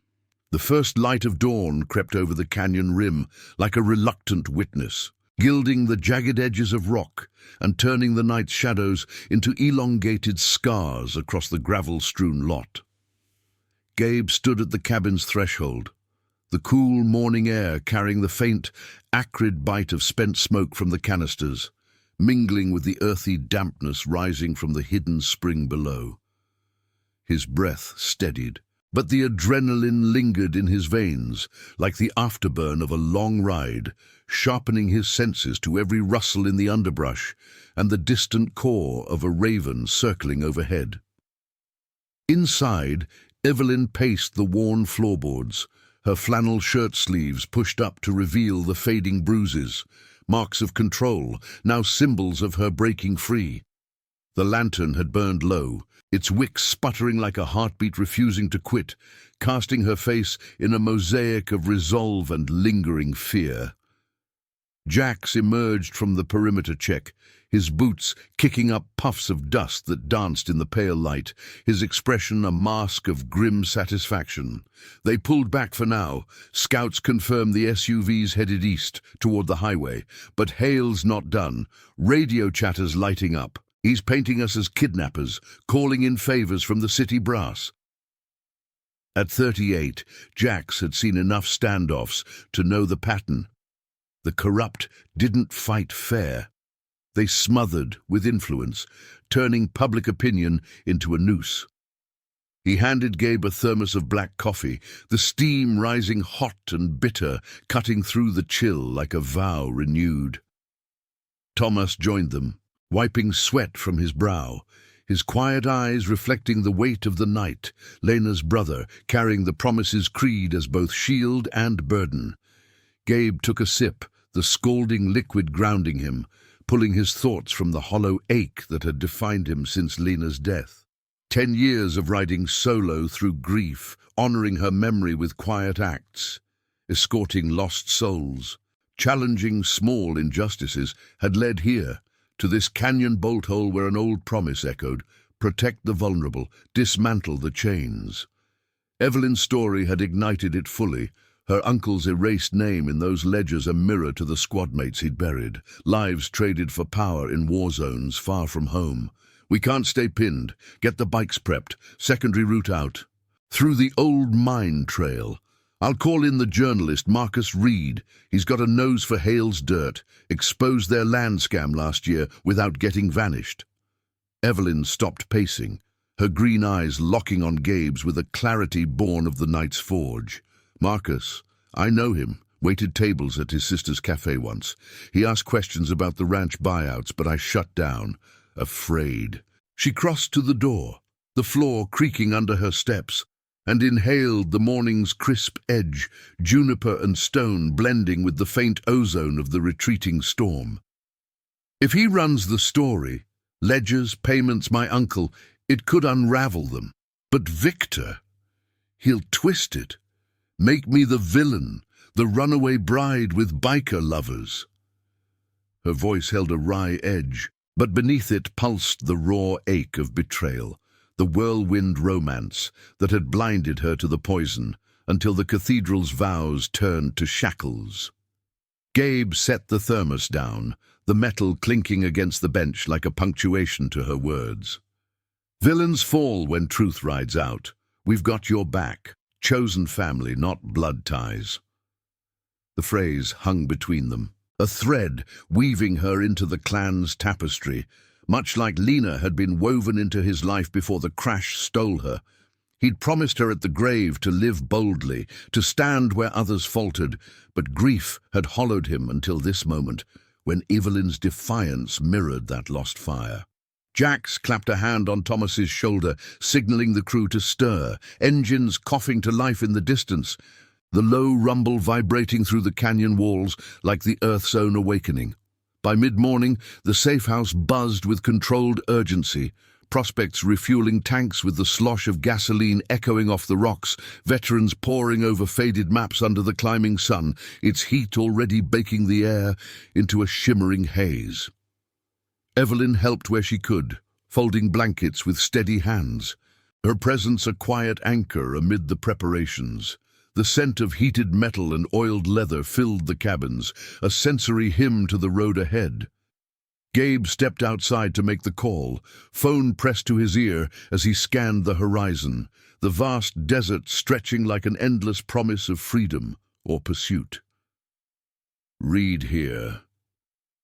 The first light of dawn crept over the canyon rim like a reluctant witness, gilding the jagged edges of rock and turning the night's shadows into elongated scars across the gravel-strewn lot. Gabe stood at the cabin's threshold, the cool morning air carrying the faint, acrid bite of spent smoke from the canisters, mingling with the earthy dampness rising from the hidden spring below. His breath steadied, but the adrenaline lingered in his veins, like the afterburn of a long ride, sharpening his senses to every rustle in the underbrush and the distant caw of a raven circling overhead. Inside, Evelyn paced the worn floorboards, her flannel shirt sleeves pushed up to reveal the fading bruises, marks of control, now symbols of her breaking free. The lantern had burned low, its wick sputtering like a heartbeat refusing to quit, casting her face in a mosaic of resolve and lingering fear. Jax emerged from the perimeter check, his boots kicking up puffs of dust that danced in the pale light, his expression a mask of grim satisfaction. They pulled back for now. Scouts confirmed the SUVs headed east, toward the highway. But Hale's not done. Radio chatter's lighting up. He's painting us as kidnappers, calling in favors from the city brass. At 38, Jax had seen enough standoffs to know the pattern. The corrupt didn't fight fair. They smothered with influence, turning public opinion into a noose. He handed Gabe a thermos of black coffee, the steam rising hot and bitter, cutting through the chill like a vow renewed. Thomas joined them, wiping sweat from his brow, his quiet eyes reflecting the weight of the night, Lena's brother carrying the promise's creed as both shield and burden. Gabe took a sip, the scalding liquid grounding him, pulling his thoughts from the hollow ache that had defined him since Lena's death. 10 years of riding solo through grief, honoring her memory with quiet acts, escorting lost souls, challenging small injustices, had led here, to this canyon bolt hole where an old promise echoed, protect the vulnerable, dismantle the chains. Evelyn's story had ignited it fully, her uncle's erased name in those ledgers a mirror to the squadmates he'd buried, lives traded for power in war zones far from home. We can't stay pinned. Get the bikes prepped. Secondary route out. Through the old mine trail. I'll call in the journalist Marcus Reed. He's got a nose for Hale's dirt. Exposed their land scam last year without getting vanished. Evelyn stopped pacing, her green eyes locking on Gabe's with a clarity born of the night's forge. Marcus, I know him. Waited tables at his sister's cafe once. He asked questions about the ranch buyouts, but I shut down, afraid. She crossed to the door, the floor creaking under her steps, and inhaled the morning's crisp edge, juniper and stone blending with the faint ozone of the retreating storm. If he runs the story, ledgers, payments, my uncle, it could unravel them. But Victor, he'll twist it. Make me the villain, the runaway bride with biker lovers. Her voice held a wry edge, but beneath it pulsed the raw ache of betrayal, the whirlwind romance that had blinded her to the poison until the cathedral's vows turned to shackles. Gabe set the thermos down, the metal clinking against the bench like a punctuation to her words. Villains fall when truth rides out. We've got your back. Chosen family, not blood ties. The phrase hung between them, a thread weaving her into the clan's tapestry, much like Lena had been woven into his life before the crash stole her. He'd promised her at the grave to live boldly, to stand where others faltered, but grief had hollowed him until this moment, when Evelyn's defiance mirrored that lost fire. Jax clapped a hand on Thomas's shoulder, signaling the crew to stir, engines coughing to life in the distance, the low rumble vibrating through the canyon walls like the Earth's own awakening. By mid-morning, the safe house buzzed with controlled urgency, prospects refueling tanks with the slosh of gasoline echoing off the rocks, veterans poring over faded maps under the climbing sun, its heat already baking the air into a shimmering haze. Evelyn helped where she could, folding blankets with steady hands, her presence a quiet anchor amid the preparations. The scent of heated metal and oiled leather filled the cabins, a sensory hymn to the road ahead. Gabe stepped outside to make the call, phone pressed to his ear as he scanned the horizon, the vast desert stretching like an endless promise of freedom or pursuit. "Reed here,"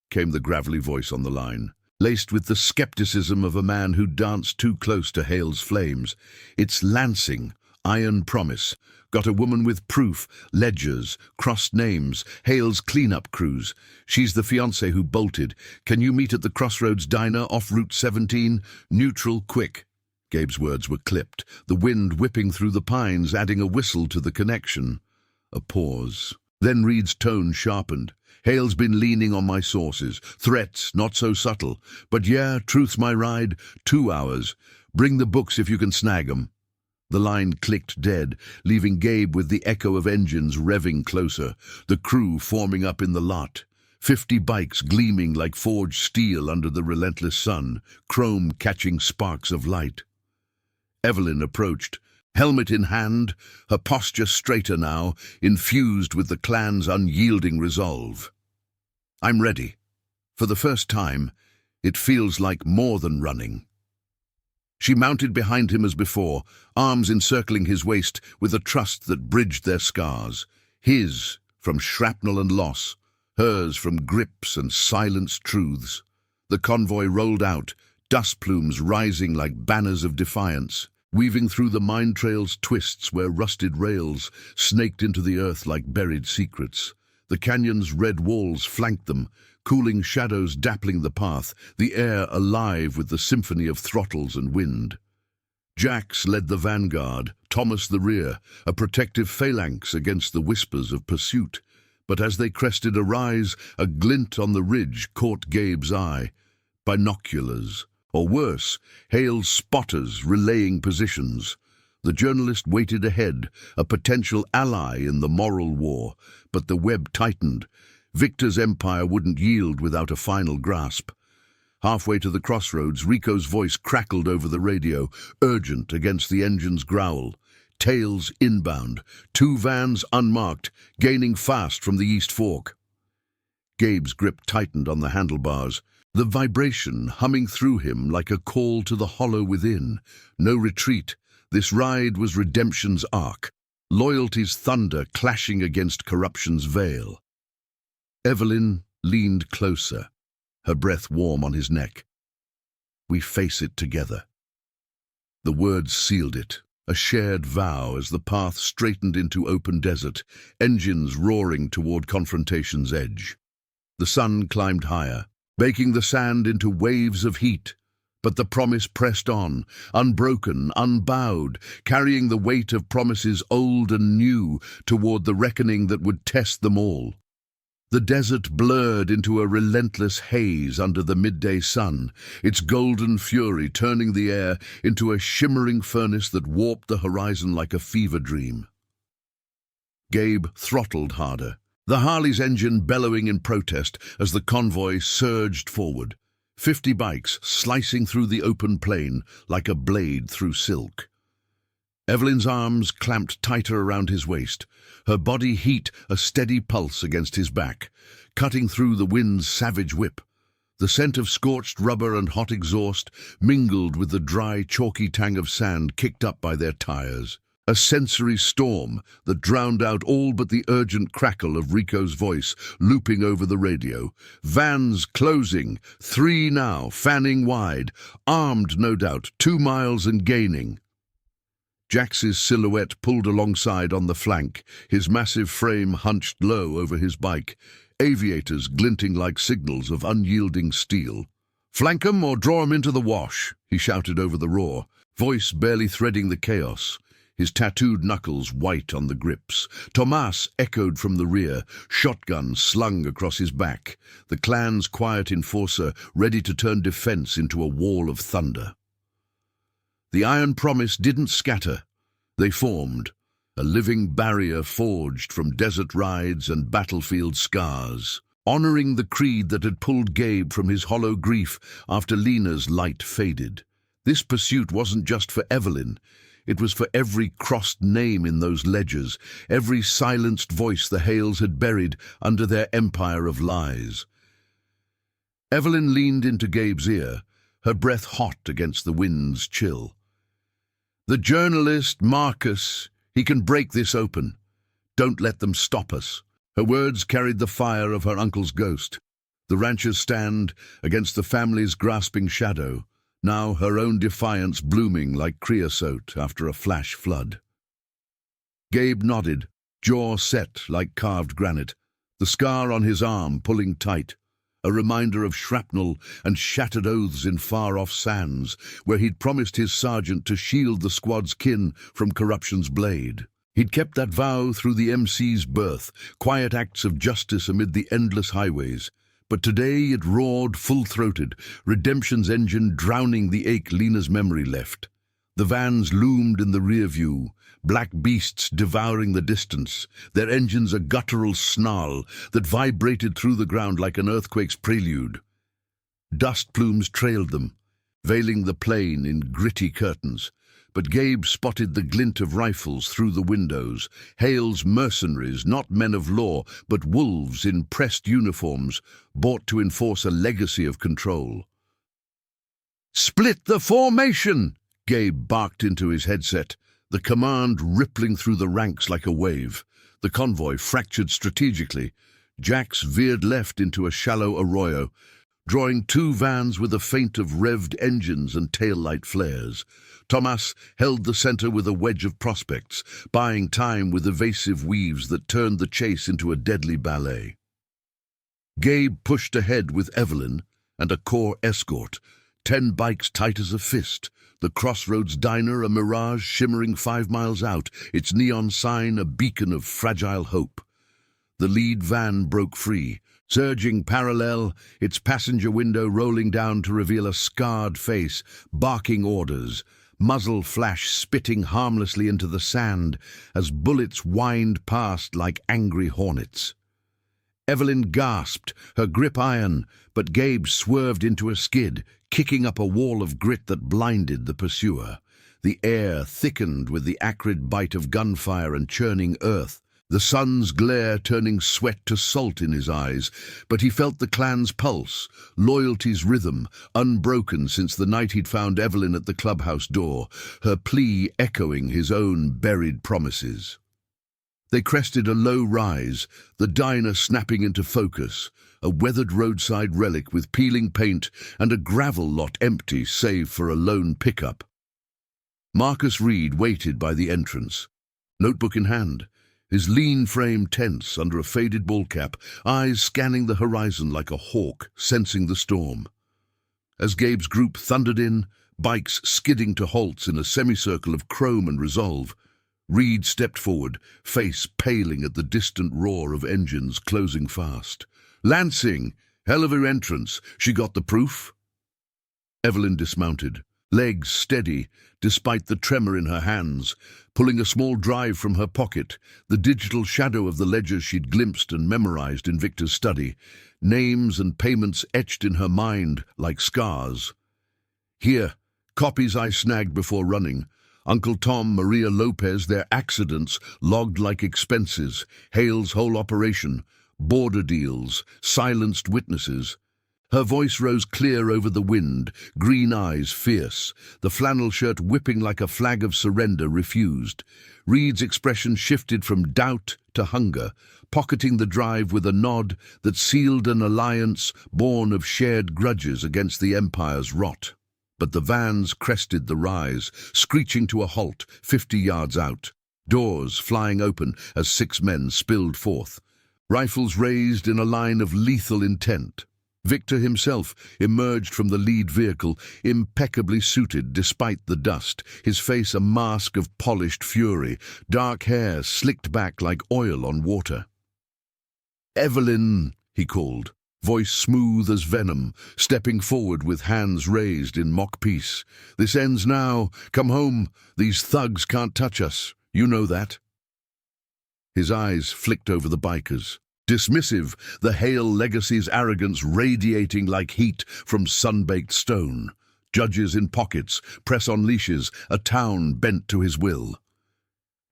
came the gravelly voice on the line, laced with the skepticism of a man who danced too close to Hale's flames. "It's Lansing, Iron Promise. Got a woman with proof, ledgers, crossed names, Hale's cleanup crews. She's the fiancé who bolted. Can you meet at the Crossroads Diner off Route 17? Neutral, quick." Gabe's words were clipped, the wind whipping through the pines, adding a whistle to the connection. A pause. Then Reed's tone sharpened. "Hale's been leaning on my sources. Threats, not so subtle. But yeah, truth's my ride. 2 hours. Bring the books if you can snag 'em." The line clicked dead, leaving Gabe with the echo of engines revving closer, the crew forming up in the lot. 50 bikes gleaming like forged steel under the relentless sun, chrome catching sparks of light. Evelyn approached, helmet in hand, her posture straighter now, infused with the clan's unyielding resolve. "I'm ready. For the first time, it feels like more than running." She mounted behind him as before, arms encircling his waist with a trust that bridged their scars. His from shrapnel and loss, hers from grips and silenced truths. The convoy rolled out, dust plumes rising like banners of defiance, weaving through the mine trail's twists where rusted rails snaked into the earth like buried secrets. The canyon's red walls flanked them, cooling shadows dappling the path, the air alive with the symphony of throttles and wind. Jax led the vanguard, Thomas the rear, a protective phalanx against the whispers of pursuit. But as they crested a rise, a glint on the ridge caught Gabe's eye. Binoculars, or worse, Hale's spotters relaying positions. The journalist waited ahead, a potential ally in the moral war, but the web tightened. Victor's empire wouldn't yield without a final grasp. Halfway to the crossroads, Rico's voice crackled over the radio, urgent against the engine's growl. Tails inbound, 2 vans unmarked, gaining fast from the East Fork. Gabe's grip tightened on the handlebars, the vibration humming through him like a call to the hollow within. No retreat. This ride was redemption's arc, loyalty's thunder clashing against corruption's veil. Evelyn leaned closer, her breath warm on his neck. "We face it together." The words sealed it, a shared vow as the path straightened into open desert, engines roaring toward confrontation's edge. The sun climbed higher, baking the sand into waves of heat. But the promise pressed on, unbroken, unbowed, carrying the weight of promises old and new toward the reckoning that would test them all. The desert blurred into a relentless haze under the midday sun, its golden fury turning the air into a shimmering furnace that warped the horizon like a fever dream. Gabe throttled harder, the Harley's engine bellowing in protest as the convoy surged forward. 50 bikes slicing through the open plain like a blade through silk. Evelyn's arms clamped tighter around his waist, her body heat a steady pulse against his back, cutting through the wind's savage whip. The scent of scorched rubber and hot exhaust mingled with the dry, chalky tang of sand kicked up by their tires. A sensory storm that drowned out all but the urgent crackle of Rico's voice looping over the radio. Vans closing, 3 now, fanning wide, armed no doubt, 2 miles and gaining. Jax's silhouette pulled alongside on the flank, his massive frame hunched low over his bike, aviators glinting like signals of unyielding steel. "Flank 'em or draw 'em into the wash," he shouted over the roar, voice barely threading the chaos, his tattooed knuckles white on the grips. Tomas echoed from the rear, shotgun slung across his back, the clan's quiet enforcer ready to turn defense into a wall of thunder. The iron promise didn't scatter. They formed, a living barrier forged from desert rides and battlefield scars, honoring the creed that had pulled Gabe from his hollow grief after Lena's light faded. This pursuit wasn't just for Evelyn. It was for every crossed name in those ledgers, every silenced voice the Hales had buried under their empire of lies. Evelyn leaned into Gabe's ear, her breath hot against the wind's chill. "The journalist, Marcus, he can break this open. Don't let them stop us." Her words carried the fire of her uncle's ghost. The rancher's stand against the family's grasping shadow, now her own defiance blooming like creosote after a flash flood. Gabe nodded, jaw set like carved granite, the scar on his arm pulling tight, a reminder of shrapnel and shattered oaths in far-off sands, where he'd promised his sergeant to shield the squad's kin from corruption's blade. He'd kept that vow through the MC's birth, quiet acts of justice amid the endless highways. But today it roared full-throated, redemption's engine drowning the ache Lena's memory left. The vans loomed in the rear view, black beasts devouring the distance, their engines a guttural snarl that vibrated through the ground like an earthquake's prelude. Dust plumes trailed them, veiling the plain in gritty curtains, but Gabe spotted the glint of rifles through the windows, Hale's mercenaries, not men of law, but wolves in pressed uniforms, bought to enforce a legacy of control. "Split the formation!" Gabe barked into his headset, the command rippling through the ranks like a wave. The convoy fractured strategically. Jax veered left into a shallow arroyo, drawing two vans with a feint of revved engines and taillight flares. Tomas held the center with a wedge of prospects, buying time with evasive weaves that turned the chase into a deadly ballet. Gabe pushed ahead with Evelyn and a core escort, 10 bikes tight as a fist, the Crossroads diner a mirage shimmering 5 miles out, its neon sign a beacon of fragile hope. The lead van broke free, surging parallel, its passenger window rolling down to reveal a scarred face, barking orders, muzzle flash spitting harmlessly into the sand as bullets whined past like angry hornets. Evelyn gasped, her grip iron, but Gabe swerved into a skid, kicking up a wall of grit that blinded the pursuer. The air thickened with the acrid bite of gunfire and churning earth, the sun's glare turning sweat to salt in his eyes, but he felt the clan's pulse, loyalty's rhythm, unbroken since the night he'd found Evelyn at the clubhouse door, her plea echoing his own buried promises. They crested a low rise, the diner snapping into focus, a weathered roadside relic with peeling paint and a gravel lot empty save for a lone pickup. Marcus Reed waited by the entrance, notebook in hand, his lean frame tense under a faded ball cap, eyes scanning the horizon like a hawk sensing the storm. As Gabe's group thundered in, bikes skidding to halts in a semicircle of chrome and resolve, Reed stepped forward, face paling at the distant roar of engines closing fast. "Lansing! Hell of her entrance. She got the proof?" Evelyn dismounted, legs steady, despite the tremor in her hands, pulling a small drive from her pocket, the digital shadow of the ledgers she'd glimpsed and memorized in Victor's study, names and payments etched in her mind like scars. "Here, copies I snagged before running. Uncle Tom, Maria Lopez, their accidents, logged like expenses, Hale's whole operation, border deals, silenced witnesses." Her voice rose clear over the wind, green eyes fierce, the flannel shirt whipping like a flag of surrender refused. Reed's expression shifted from doubt to hunger, pocketing the drive with a nod that sealed an alliance born of shared grudges against the Empire's rot. But the vans crested the rise, screeching to a halt 50 yards out, doors flying open as 6 men spilled forth, rifles raised in a line of lethal intent. Victor himself emerged from the lead vehicle, impeccably suited despite the dust, his face a mask of polished fury, dark hair slicked back like oil on water. "Evelyn," he called, voice smooth as venom, stepping forward with hands raised in mock peace. "This ends now. Come home. These thugs can't touch us. You know that." His eyes flicked over the bikers. Dismissive, the Hale legacy's arrogance radiating like heat from sun-baked stone. Judges in pockets, press on leashes, a town bent to his will.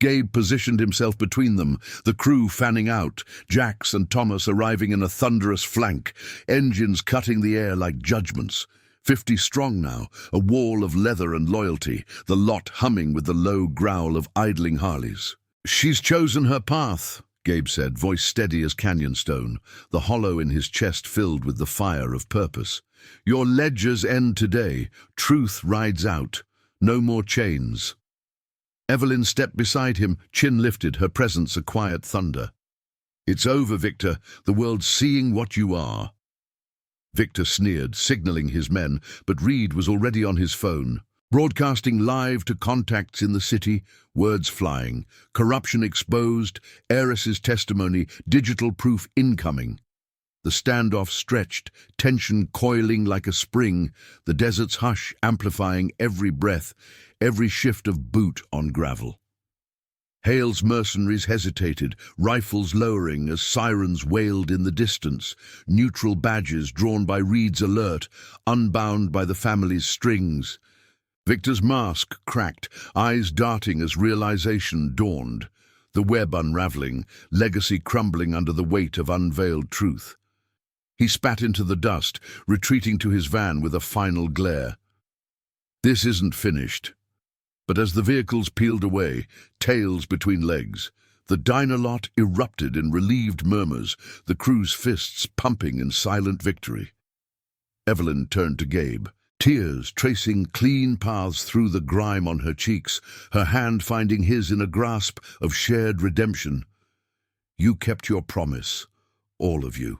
Gabe positioned himself between them, the crew fanning out, Jax and Thomas arriving in a thunderous flank, engines cutting the air like judgments. 50 strong now, a wall of leather and loyalty, the lot humming with the low growl of idling Harleys. "She's chosen her path," Gabe said, voice steady as canyon stone, the hollow in his chest filled with the fire of purpose. "Your ledgers end today. Truth rides out. No more chains." Evelyn stepped beside him, chin lifted, her presence a quiet thunder. "It's over, Victor. The world's seeing what you are." Victor sneered, signaling his men, but Reed was already on his phone, broadcasting live to contacts in the city, words flying, corruption exposed, heiress's testimony, digital proof incoming. The standoff stretched, tension coiling like a spring, the desert's hush amplifying every breath, every shift of boot on gravel. Hale's mercenaries hesitated, rifles lowering as sirens wailed in the distance, neutral badges drawn by Reed's alert, unbound by the family's strings. Victor's mask cracked, eyes darting as realization dawned, the web unraveling, legacy crumbling under the weight of unveiled truth. He spat into the dust, retreating to his van with a final glare. This isn't finished. But as the vehicles peeled away, tails between legs, the diner lot erupted in relieved murmurs, the crew's fists pumping in silent victory. Evelyn turned to Gabe, tears tracing clean paths through the grime on her cheeks, her hand finding his in a grasp of shared redemption. You kept your promise, all of you.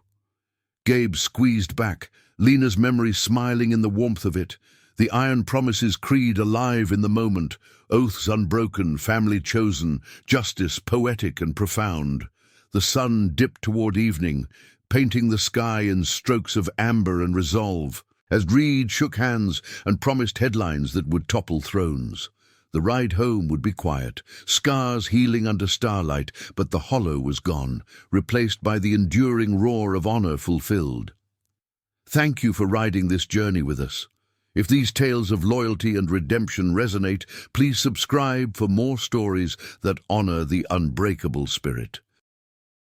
Gabe squeezed back, Lena's memory smiling in the warmth of it, the iron promises creed alive in the moment, oaths unbroken, family chosen, justice poetic and profound. The sun dipped toward evening, painting the sky in strokes of amber and resolve, as Reed shook hands and promised headlines that would topple thrones. The ride home would be quiet, scars healing under starlight, but the hollow was gone, replaced by the enduring roar of honor fulfilled. Thank you for riding this journey with us. If these tales of loyalty and redemption resonate, please subscribe for more stories that honor the unbreakable spirit.